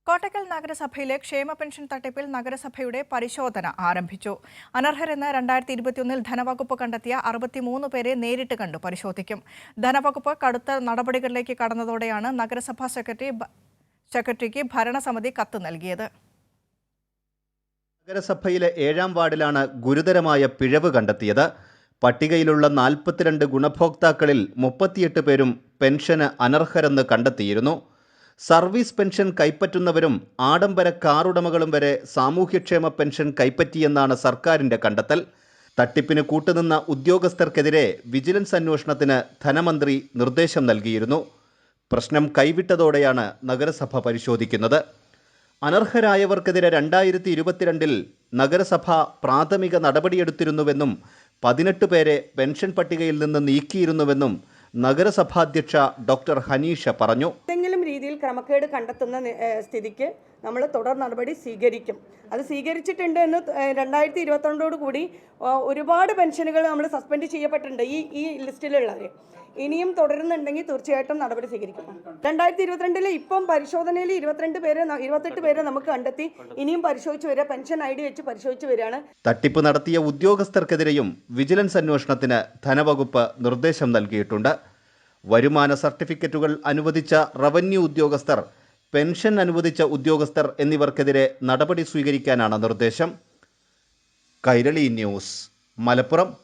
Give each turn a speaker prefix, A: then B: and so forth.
A: കോട്ടക്കൽ നഗരസഭയിലെ ക്ഷേമ പെൻഷൻ തട്ടിപ്പിൽ നഗരസഭയുടെ പരിശോധന ആരംഭിച്ചു. അനർഹരെന്ന് 2021 ധനവകുപ്പ് കണ്ടെത്തിയ 63 പേരെ നേരിട്ട് കണ്ടു പരിശോധിക്കും. ധനവകുപ്പ് കടുത്ത നടപടികളിലേക്ക് കടന്നതോടെയാണ് നഗരസഭാ സെക്രട്ടറിക്ക് ഭരണസമിതി കത്ത് നൽകിയത്.
B: നഗരസഭയിലെ 7ാം വാർഡിലാണ് ഗുരുതരമായ പിഴവ് കണ്ടെത്തിയത്. പട്ടികയിലുള്ള 42 ഗുണഭോക്താക്കളിൽ 38 പേരും പെൻഷന് അനർഹരെന്ന് കണ്ടെത്തിയിരുന്നു. സർവീസ് പെൻഷൻ കൈപ്പറ്റുന്നവരും ആഡംബര കാറുടമകളും വരെ സാമൂഹ്യക്ഷേമ പെൻഷൻ കൈപ്പറ്റിയെന്നാണ് സർക്കാരിൻ്റെ കണ്ടെത്തൽ. തട്ടിപ്പിന് കൂട്ടുനിന്ന ഉദ്യോഗസ്ഥർക്കെതിരെ വിജിലൻസ് അന്വേഷണത്തിന് ധനമന്ത്രി നിർദ്ദേശം നൽകിയിരുന്നു. പ്രശ്നം കൈവിട്ടതോടെയാണ് നഗരസഭ പരിശോധിക്കുന്നത്. അനർഹരായവർക്കെതിരെ 2022 നഗരസഭ പ്രാഥമിക നടപടിയെടുത്തിരുന്നുവെന്നും 18 പേരെ പെൻഷൻ പട്ടികയിൽ നിന്ന് നീക്കിയിരുന്നുവെന്നും നഗരസഭാധ്യക്ഷ ഡോക്ടർ ഹനീഷ പറഞ്ഞു.
C: ഏതെങ്കിലും രീതിയിൽ ക്രമക്കേട് കണ്ടെത്തുന്ന സ്ഥിതിക്ക് നമ്മൾ തുടർ നടപടി സ്വീകരിക്കും. അത് സ്വീകരിച്ചിട്ടുണ്ട് എന്ന് 2022 കൂടി ഒരുപാട് പെൻഷനുകൾ നമ്മൾ സസ്പെൻഡ് ചെയ്യപ്പെട്ടിട്ടുണ്ട്. ഈ ലിസ്റ്റിലുള്ളവർ ഇനിയും തുടരുന്നുണ്ടെങ്കിൽ തീർച്ചയായിട്ടും നടപടി സ്വീകരിക്കും. 2022 ഇപ്പം പരിശോധനയിൽ 28 പേരെ നമുക്ക് കണ്ടെത്തി. ഇനിയും പരിശോധിച്ച് വരിക, പെൻഷൻ ID വെച്ച് പരിശോധിച്ച് വരികയാണ്.
B: തട്ടിപ്പ് നടത്തിയ ഉദ്യോഗസ്ഥർക്കെതിരെയും വിജിലൻസ് അന്വേഷണത്തിന് ധനവകുപ്പ് നിർദ്ദേശം നൽകിയിട്ടുണ്ട്. വരുമാന സർട്ടിഫിക്കറ്റുകൾ അനുവദിച്ച റവന്യൂ ഉദ്യോഗസ്ഥർ, പെൻഷൻ അനുവദിച്ച ഉദ്യോഗസ്ഥർ എന്നിവർക്കെതിരെ നടപടി സ്വീകരിക്കാനാണ് നിർദ്ദേശം. കൈരളി ന്യൂസ്, മലപ്പുറം.